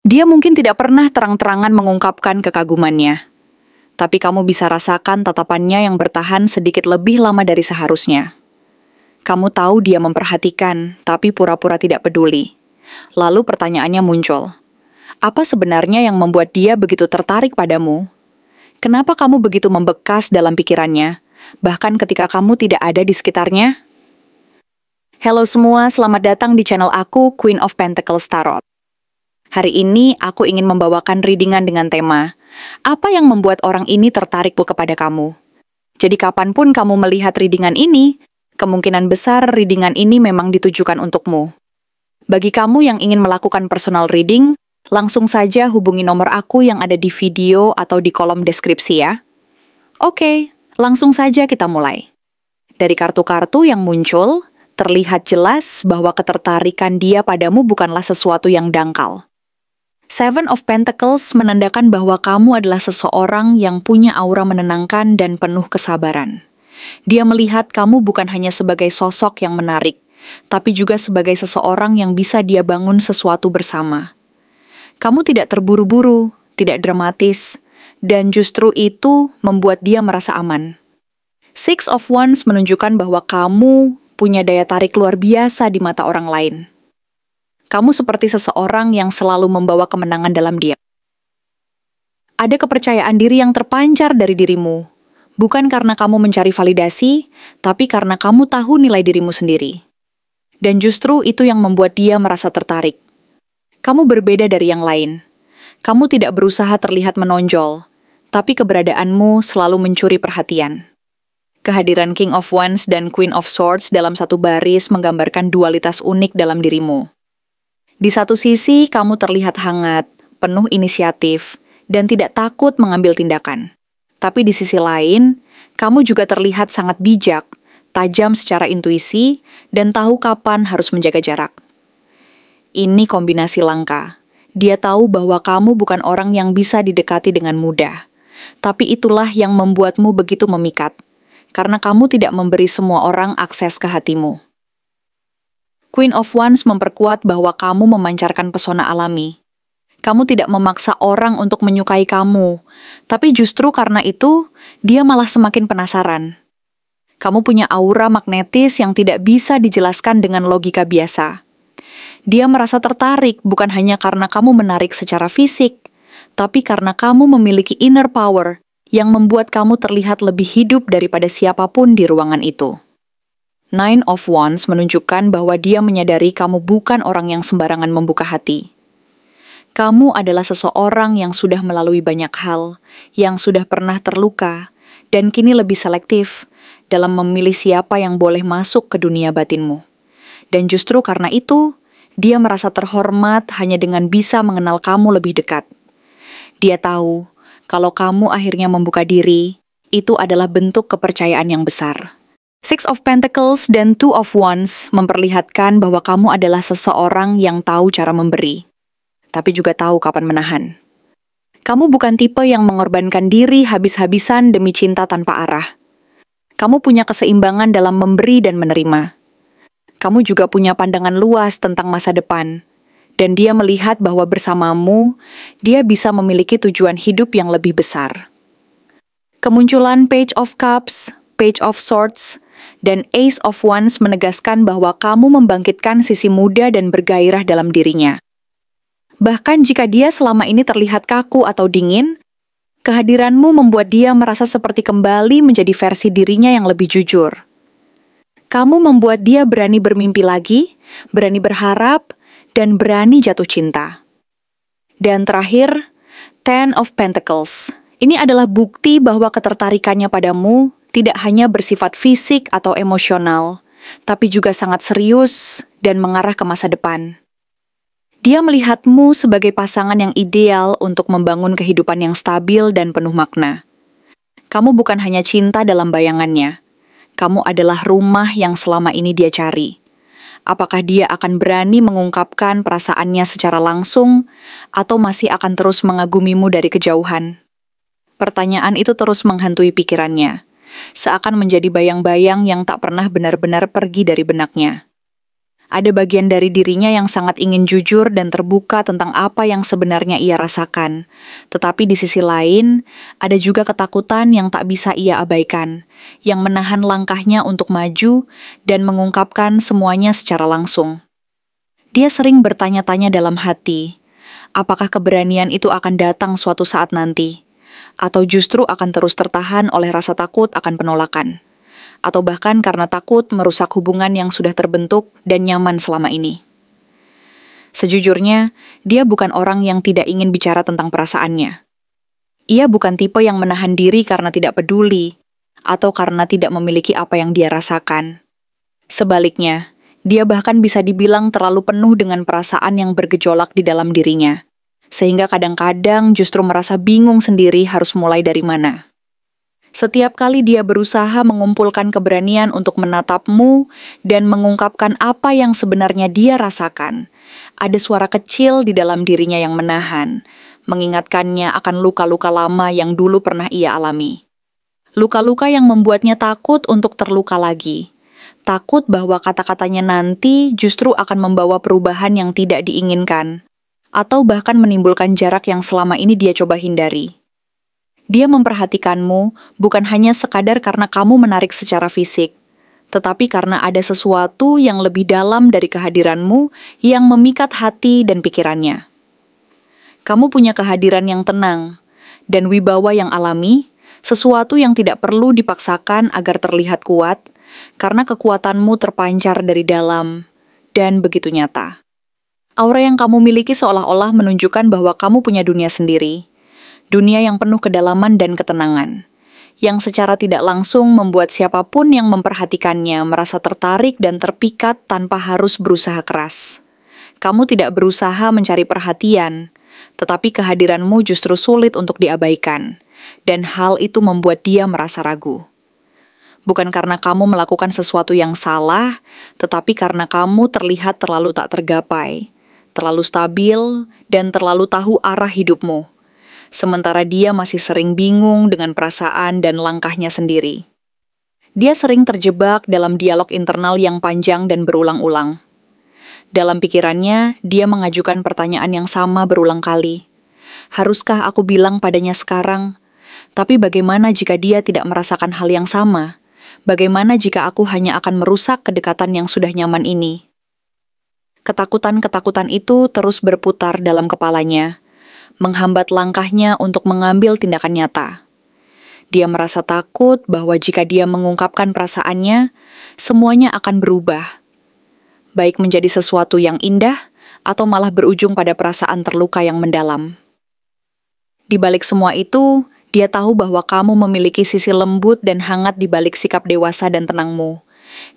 Dia mungkin tidak pernah terang-terangan mengungkapkan kekagumannya, tapi kamu bisa rasakan tatapannya yang bertahan sedikit lebih lama dari seharusnya. Kamu tahu dia memperhatikan, tapi pura-pura tidak peduli. Lalu pertanyaannya muncul. Apa sebenarnya yang membuat dia begitu tertarik padamu? Kenapa kamu begitu membekas dalam pikirannya, bahkan ketika kamu tidak ada di sekitarnya? Halo semua, selamat datang di channel aku, Queen of Pentacles Tarot. Hari ini aku ingin membawakan readingan dengan tema, apa yang membuat orang ini tertarik kepada kamu? Jadi kapanpun kamu melihat readingan ini, kemungkinan besar readingan ini memang ditujukan untukmu. Bagi kamu yang ingin melakukan personal reading, langsung saja hubungi nomor aku yang ada di video atau di kolom deskripsi ya. Oke, langsung saja kita mulai. Dari kartu-kartu yang muncul, terlihat jelas bahwa ketertarikan dia padamu bukanlah sesuatu yang dangkal. Seven of Pentacles menandakan bahwa kamu adalah seseorang yang punya aura menenangkan dan penuh kesabaran. Dia melihat kamu bukan hanya sebagai sosok yang menarik, tapi juga sebagai seseorang yang bisa dia bangun sesuatu bersama. Kamu tidak terburu-buru, tidak dramatis, dan justru itu membuat dia merasa aman. Six of Wands menunjukkan bahwa kamu punya daya tarik luar biasa di mata orang lain. Kamu seperti seseorang yang selalu membawa kemenangan dalam dia. Ada kepercayaan diri yang terpancar dari dirimu, bukan karena kamu mencari validasi, tapi karena kamu tahu nilai dirimu sendiri. Dan justru itu yang membuat dia merasa tertarik. Kamu berbeda dari yang lain. Kamu tidak berusaha terlihat menonjol, tapi keberadaanmu selalu mencuri perhatian. Kehadiran King of Wands dan Queen of Swords dalam satu baris menggambarkan dualitas unik dalam dirimu. Di satu sisi, kamu terlihat hangat, penuh inisiatif, dan tidak takut mengambil tindakan. Tapi di sisi lain, kamu juga terlihat sangat bijak, tajam secara intuisi, dan tahu kapan harus menjaga jarak. Ini kombinasi langka. Dia tahu bahwa kamu bukan orang yang bisa didekati dengan mudah. Tapi itulah yang membuatmu begitu memikat, karena kamu tidak memberi semua orang akses ke hatimu. Queen of Wands memperkuat bahwa kamu memancarkan pesona alami. Kamu tidak memaksa orang untuk menyukai kamu, tapi justru karena itu, dia malah semakin penasaran. Kamu punya aura magnetis yang tidak bisa dijelaskan dengan logika biasa. Dia merasa tertarik bukan hanya karena kamu menarik secara fisik, tapi karena kamu memiliki inner power yang membuat kamu terlihat lebih hidup daripada siapapun di ruangan itu. Nine of Wands menunjukkan bahwa dia menyadari kamu bukan orang yang sembarangan membuka hati. Kamu adalah seseorang yang sudah melalui banyak hal, yang sudah pernah terluka, dan kini lebih selektif dalam memilih siapa yang boleh masuk ke dunia batinmu. Dan justru karena itu, dia merasa terhormat hanya dengan bisa mengenal kamu lebih dekat. Dia tahu, kalau kamu akhirnya membuka diri, itu adalah bentuk kepercayaan yang besar. Six of Pentacles dan Two of Wands memperlihatkan bahwa kamu adalah seseorang yang tahu cara memberi, tapi juga tahu kapan menahan. Kamu bukan tipe yang mengorbankan diri habis-habisan demi cinta tanpa arah. Kamu punya keseimbangan dalam memberi dan menerima. Kamu juga punya pandangan luas tentang masa depan, dan dia melihat bahwa bersamamu, dia bisa memiliki tujuan hidup yang lebih besar. Kemunculan Page of Cups, Page of Swords, dan Ace of Wands menegaskan bahwa kamu membangkitkan sisi muda dan bergairah dalam dirinya. Bahkan jika dia selama ini terlihat kaku atau dingin, kehadiranmu membuat dia merasa seperti kembali menjadi versi dirinya yang lebih jujur. Kamu membuat dia berani bermimpi lagi, berani berharap, dan berani jatuh cinta. Dan terakhir, Ten of Pentacles. Ini adalah bukti bahwa ketertarikannya padamu tidak hanya bersifat fisik atau emosional, tapi juga sangat serius dan mengarah ke masa depan. Dia melihatmu sebagai pasangan yang ideal untuk membangun kehidupan yang stabil dan penuh makna. Kamu bukan hanya cinta dalam bayangannya, kamu adalah rumah yang selama ini dia cari. Apakah dia akan berani mengungkapkan perasaannya secara langsung, atau masih akan terus mengagumimu dari kejauhan? Pertanyaan itu terus menghantui pikirannya, seakan menjadi bayang-bayang yang tak pernah benar-benar pergi dari benaknya. Ada bagian dari dirinya yang sangat ingin jujur dan terbuka tentang apa yang sebenarnya ia rasakan. Tetapi di sisi lain, ada juga ketakutan yang tak bisa ia abaikan, yang menahan langkahnya untuk maju dan mengungkapkan semuanya secara langsung. Dia sering bertanya-tanya dalam hati, apakah keberanian itu akan datang suatu saat nanti? Atau justru akan terus tertahan oleh rasa takut akan penolakan? Atau bahkan karena takut merusak hubungan yang sudah terbentuk dan nyaman selama ini. Sejujurnya, dia bukan orang yang tidak ingin bicara tentang perasaannya. Ia bukan tipe yang menahan diri karena tidak peduli, atau karena tidak memiliki apa yang dia rasakan. Sebaliknya, dia bahkan bisa dibilang terlalu penuh dengan perasaan yang bergejolak di dalam dirinya, sehingga kadang-kadang justru merasa bingung sendiri harus mulai dari mana. Setiap kali dia berusaha mengumpulkan keberanian untuk menatapmu dan mengungkapkan apa yang sebenarnya dia rasakan, ada suara kecil di dalam dirinya yang menahan, mengingatkannya akan luka-luka lama yang dulu pernah ia alami. Luka-luka yang membuatnya takut untuk terluka lagi. Takut bahwa kata-katanya nanti justru akan membawa perubahan yang tidak diinginkan, atau bahkan menimbulkan jarak yang selama ini dia coba hindari. Dia memperhatikanmu bukan hanya sekadar karena kamu menarik secara fisik, tetapi karena ada sesuatu yang lebih dalam dari kehadiranmu yang memikat hati dan pikirannya. Kamu punya kehadiran yang tenang dan wibawa yang alami, sesuatu yang tidak perlu dipaksakan agar terlihat kuat, karena kekuatanmu terpancar dari dalam dan begitu nyata. Aura yang kamu miliki seolah-olah menunjukkan bahwa kamu punya dunia sendiri. Dunia yang penuh kedalaman dan ketenangan, yang secara tidak langsung membuat siapapun yang memperhatikannya merasa tertarik dan terpikat tanpa harus berusaha keras. Kamu tidak berusaha mencari perhatian, tetapi kehadiranmu justru sulit untuk diabaikan, dan hal itu membuat dia merasa ragu. Bukan karena kamu melakukan sesuatu yang salah, tetapi karena kamu terlihat terlalu tak tergapai, terlalu stabil, dan terlalu tahu arah hidupmu. Sementara dia masih sering bingung dengan perasaan dan langkahnya sendiri. Dia sering terjebak dalam dialog internal yang panjang dan berulang-ulang. Dalam pikirannya, dia mengajukan pertanyaan yang sama berulang kali. Haruskah aku bilang padanya sekarang? Tapi bagaimana jika dia tidak merasakan hal yang sama? Bagaimana jika aku hanya akan merusak kedekatan yang sudah nyaman ini? Ketakutan-ketakutan itu terus berputar dalam kepalanya, menghambat langkahnya untuk mengambil tindakan nyata. Dia merasa takut bahwa jika dia mengungkapkan perasaannya, semuanya akan berubah. Baik menjadi sesuatu yang indah, atau malah berujung pada perasaan terluka yang mendalam. Di balik semua itu, dia tahu bahwa kamu memiliki sisi lembut dan hangat di balik sikap dewasa dan tenangmu.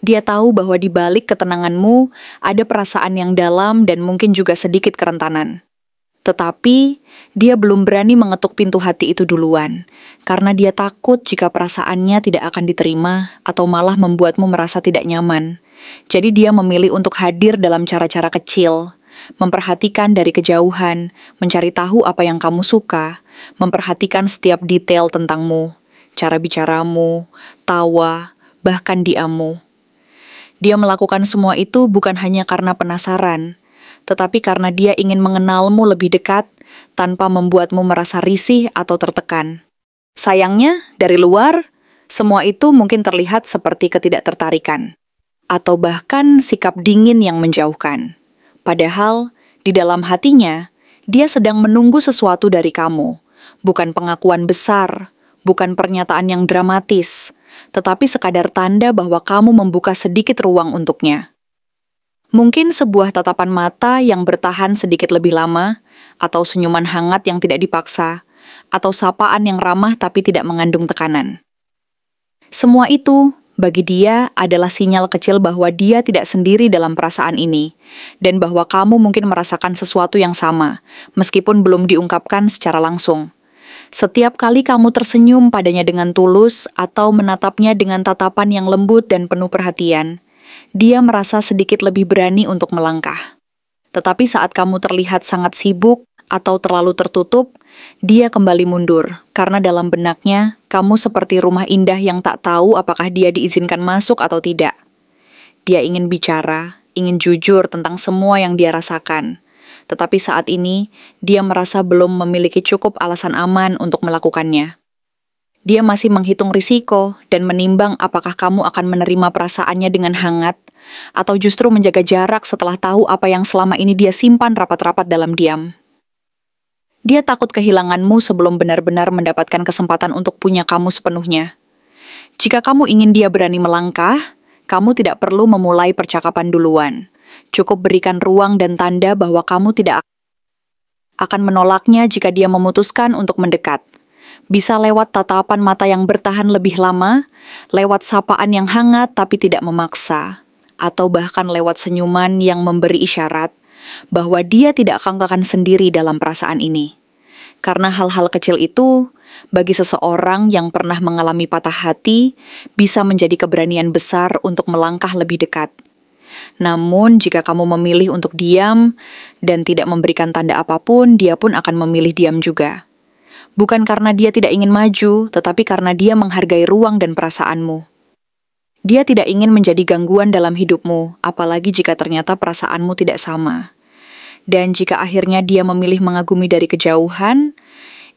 Dia tahu bahwa di balik ketenanganmu, ada perasaan yang dalam dan mungkin juga sedikit kerentanan. Tetapi, dia belum berani mengetuk pintu hati itu duluan, karena dia takut jika perasaannya tidak akan diterima atau malah membuatmu merasa tidak nyaman. Jadi dia memilih untuk hadir dalam cara-cara kecil, memperhatikan dari kejauhan, mencari tahu apa yang kamu suka, memperhatikan setiap detail tentangmu, cara bicaramu, tawa, bahkan diammu. Dia melakukan semua itu bukan hanya karena penasaran, tetapi karena dia ingin mengenalmu lebih dekat tanpa membuatmu merasa risih atau tertekan. Sayangnya, dari luar, semua itu mungkin terlihat seperti ketidaktertarikan, atau bahkan sikap dingin yang menjauhkan. Padahal, di dalam hatinya, dia sedang menunggu sesuatu dari kamu, bukan pengakuan besar, bukan pernyataan yang dramatis, tetapi sekadar tanda bahwa kamu membuka sedikit ruang untuknya. Mungkin sebuah tatapan mata yang bertahan sedikit lebih lama, atau senyuman hangat yang tidak dipaksa, atau sapaan yang ramah tapi tidak mengandung tekanan. Semua itu, bagi dia, adalah sinyal kecil bahwa dia tidak sendiri dalam perasaan ini, dan bahwa kamu mungkin merasakan sesuatu yang sama, meskipun belum diungkapkan secara langsung. Setiap kali kamu tersenyum padanya dengan tulus, atau menatapnya dengan tatapan yang lembut dan penuh perhatian, dia merasa sedikit lebih berani untuk melangkah. Tetapi saat kamu terlihat sangat sibuk atau terlalu tertutup, dia kembali mundur, karena dalam benaknya, kamu seperti rumah indah yang tak tahu apakah dia diizinkan masuk atau tidak. Dia ingin bicara, ingin jujur tentang semua yang dia rasakan. Tetapi saat ini, dia merasa belum memiliki cukup alasan aman untuk melakukannya. Dia masih menghitung risiko dan menimbang apakah kamu akan menerima perasaannya dengan hangat, atau justru menjaga jarak setelah tahu apa yang selama ini dia simpan rapat-rapat dalam diam. Dia takut kehilanganmu sebelum benar-benar mendapatkan kesempatan untuk punya kamu sepenuhnya. Jika kamu ingin dia berani melangkah, kamu tidak perlu memulai percakapan duluan. Cukup berikan ruang dan tanda bahwa kamu tidak akan menolaknya jika dia memutuskan untuk mendekat. Bisa lewat tatapan mata yang bertahan lebih lama, lewat sapaan yang hangat tapi tidak memaksa, atau bahkan lewat senyuman yang memberi isyarat bahwa dia tidak akan sendiri dalam perasaan ini. Karena hal-hal kecil itu, bagi seseorang yang pernah mengalami patah hati, bisa menjadi keberanian besar untuk melangkah lebih dekat. Namun, jika kamu memilih untuk diam dan tidak memberikan tanda apapun, dia pun akan memilih diam juga. Bukan karena dia tidak ingin maju, tetapi karena dia menghargai ruang dan perasaanmu. Dia tidak ingin menjadi gangguan dalam hidupmu, apalagi jika ternyata perasaanmu tidak sama. Dan jika akhirnya dia memilih mengagumi dari kejauhan,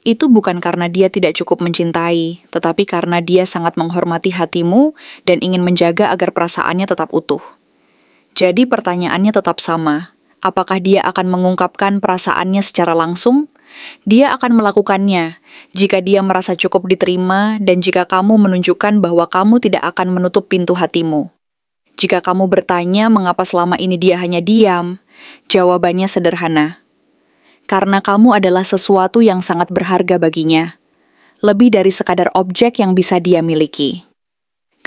itu bukan karena dia tidak cukup mencintai, tetapi karena dia sangat menghormati hatimu dan ingin menjaga agar perasaannya tetap utuh. Jadi pertanyaannya tetap sama, apakah dia akan mengungkapkan perasaannya secara langsung? Dia akan melakukannya jika dia merasa cukup diterima dan jika kamu menunjukkan bahwa kamu tidak akan menutup pintu hatimu. Jika kamu bertanya mengapa selama ini dia hanya diam, jawabannya sederhana. Karena kamu adalah sesuatu yang sangat berharga baginya, lebih dari sekadar objek yang bisa dia miliki.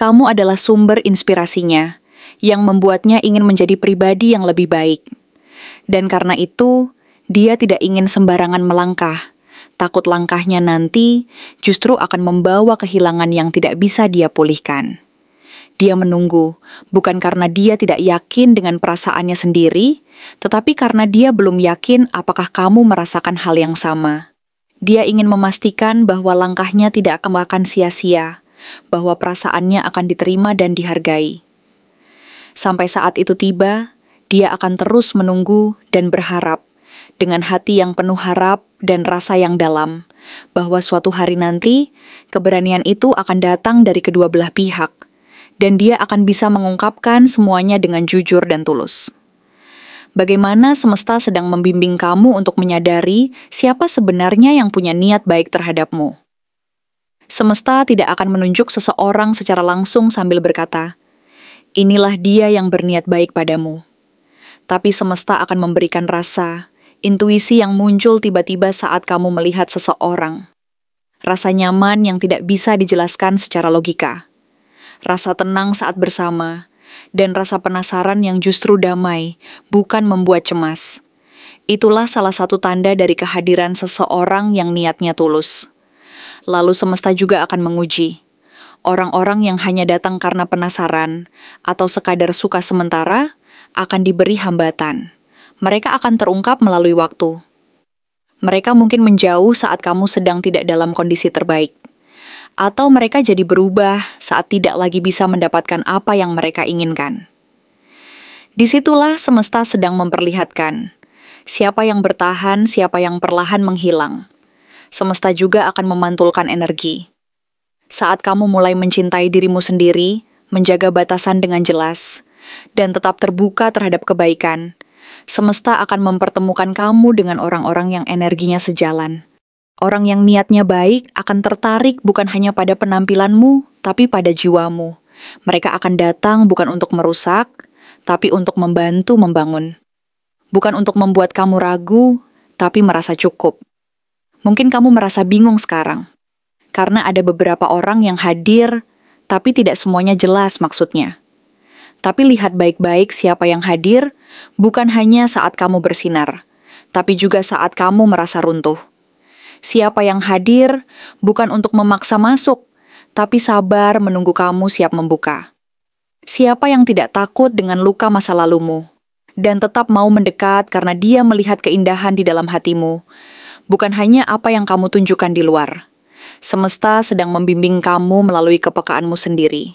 Kamu adalah sumber inspirasinya, yang membuatnya ingin menjadi pribadi yang lebih baik. Dan karena itu, dia tidak ingin sembarangan melangkah, takut langkahnya nanti justru akan membawa kehilangan yang tidak bisa dia pulihkan. Dia menunggu, bukan karena dia tidak yakin dengan perasaannya sendiri, tetapi karena dia belum yakin apakah kamu merasakan hal yang sama. Dia ingin memastikan bahwa langkahnya tidak akan sia-sia, bahwa perasaannya akan diterima dan dihargai. Sampai saat itu tiba, dia akan terus menunggu dan berharap, dengan hati yang penuh harap dan rasa yang dalam, bahwa suatu hari nanti, keberanian itu akan datang dari kedua belah pihak, dan dia akan bisa mengungkapkan semuanya dengan jujur dan tulus. Bagaimana semesta sedang membimbing kamu untuk menyadari siapa sebenarnya yang punya niat baik terhadapmu. Semesta tidak akan menunjuk seseorang secara langsung sambil berkata, "Inilah dia yang berniat baik padamu." Tapi semesta akan memberikan rasa, intuisi yang muncul tiba-tiba saat kamu melihat seseorang. Rasa nyaman yang tidak bisa dijelaskan secara logika. Rasa tenang saat bersama, dan rasa penasaran yang justru damai, bukan membuat cemas. Itulah salah satu tanda dari kehadiran seseorang yang niatnya tulus. Lalu semesta juga akan menguji. Orang-orang yang hanya datang karena penasaran atau sekadar suka sementara akan diberi hambatan. Mereka akan terungkap melalui waktu. Mereka mungkin menjauh saat kamu sedang tidak dalam kondisi terbaik. Atau mereka jadi berubah saat tidak lagi bisa mendapatkan apa yang mereka inginkan. Disitulah semesta sedang memperlihatkan siapa yang bertahan, siapa yang perlahan menghilang. Semesta juga akan memantulkan energi. Saat kamu mulai mencintai dirimu sendiri, menjaga batasan dengan jelas, dan tetap terbuka terhadap kebaikan, semesta akan mempertemukan kamu dengan orang-orang yang energinya sejalan. Orang yang niatnya baik akan tertarik bukan hanya pada penampilanmu, tapi pada jiwamu. Mereka akan datang bukan untuk merusak, tapi untuk membantu membangun. Bukan untuk membuat kamu ragu, tapi merasa cukup. Mungkin kamu merasa bingung sekarang, karena ada beberapa orang yang hadir, tapi tidak semuanya jelas maksudnya. Tapi lihat baik-baik siapa yang hadir, bukan hanya saat kamu bersinar, tapi juga saat kamu merasa runtuh. Siapa yang hadir bukan untuk memaksa masuk, tapi sabar menunggu kamu siap membuka. Siapa yang tidak takut dengan luka masa lalumu, dan tetap mau mendekat karena dia melihat keindahan di dalam hatimu, bukan hanya apa yang kamu tunjukkan di luar. Semesta sedang membimbing kamu melalui kepekaanmu sendiri.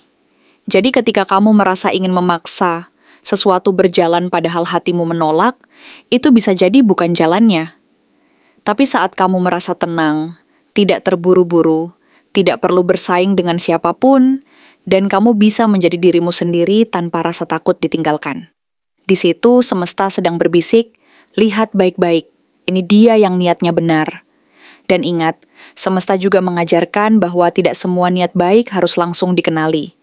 Jadi ketika kamu merasa ingin memaksa, sesuatu berjalan padahal hatimu menolak, itu bisa jadi bukan jalannya. Tapi saat kamu merasa tenang, tidak terburu-buru, tidak perlu bersaing dengan siapapun, dan kamu bisa menjadi dirimu sendiri tanpa rasa takut ditinggalkan. Di situ semesta sedang berbisik, lihat baik-baik, ini dia yang niatnya benar. Dan ingat, semesta juga mengajarkan bahwa tidak semua niat baik harus langsung dikenali.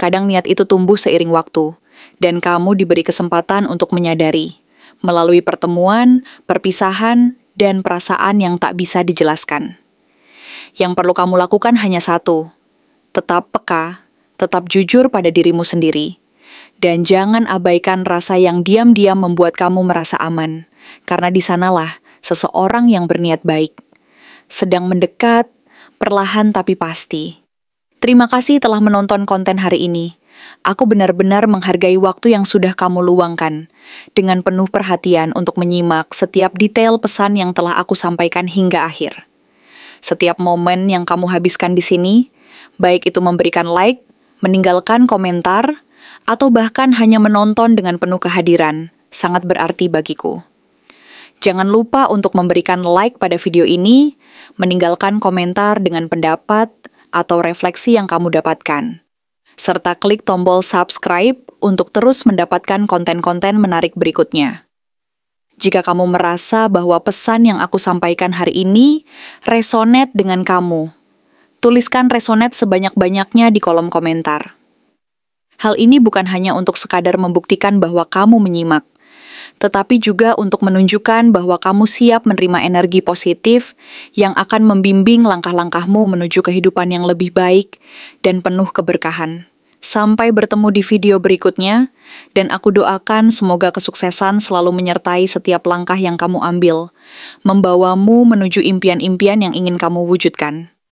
Kadang niat itu tumbuh seiring waktu, dan kamu diberi kesempatan untuk menyadari, melalui pertemuan, perpisahan, dan perasaan yang tak bisa dijelaskan. Yang perlu kamu lakukan hanya satu, tetap peka, tetap jujur pada dirimu sendiri, dan jangan abaikan rasa yang diam-diam membuat kamu merasa aman, karena di sanalah seseorang yang berniat baik sedang mendekat, perlahan tapi pasti. Terima kasih telah menonton konten hari ini. Aku benar-benar menghargai waktu yang sudah kamu luangkan, dengan penuh perhatian untuk menyimak setiap detail pesan yang telah aku sampaikan hingga akhir. Setiap momen yang kamu habiskan di sini, baik itu memberikan like, meninggalkan komentar, atau bahkan hanya menonton dengan penuh kehadiran, sangat berarti bagiku. Jangan lupa untuk memberikan like pada video ini, meninggalkan komentar dengan pendapat atau refleksi yang kamu dapatkan, serta klik tombol subscribe untuk terus mendapatkan konten-konten menarik berikutnya. Jika kamu merasa bahwa pesan yang aku sampaikan hari ini resonate dengan kamu, tuliskan resonate sebanyak-banyaknya di kolom komentar. Hal ini bukan hanya untuk sekadar membuktikan bahwa kamu menyimak, tetapi juga untuk menunjukkan bahwa kamu siap menerima energi positif yang akan membimbing langkah-langkahmu menuju kehidupan yang lebih baik dan penuh keberkahan. Sampai bertemu di video berikutnya, dan aku doakan semoga kesuksesan selalu menyertai setiap langkah yang kamu ambil, membawamu menuju impian-impian yang ingin kamu wujudkan.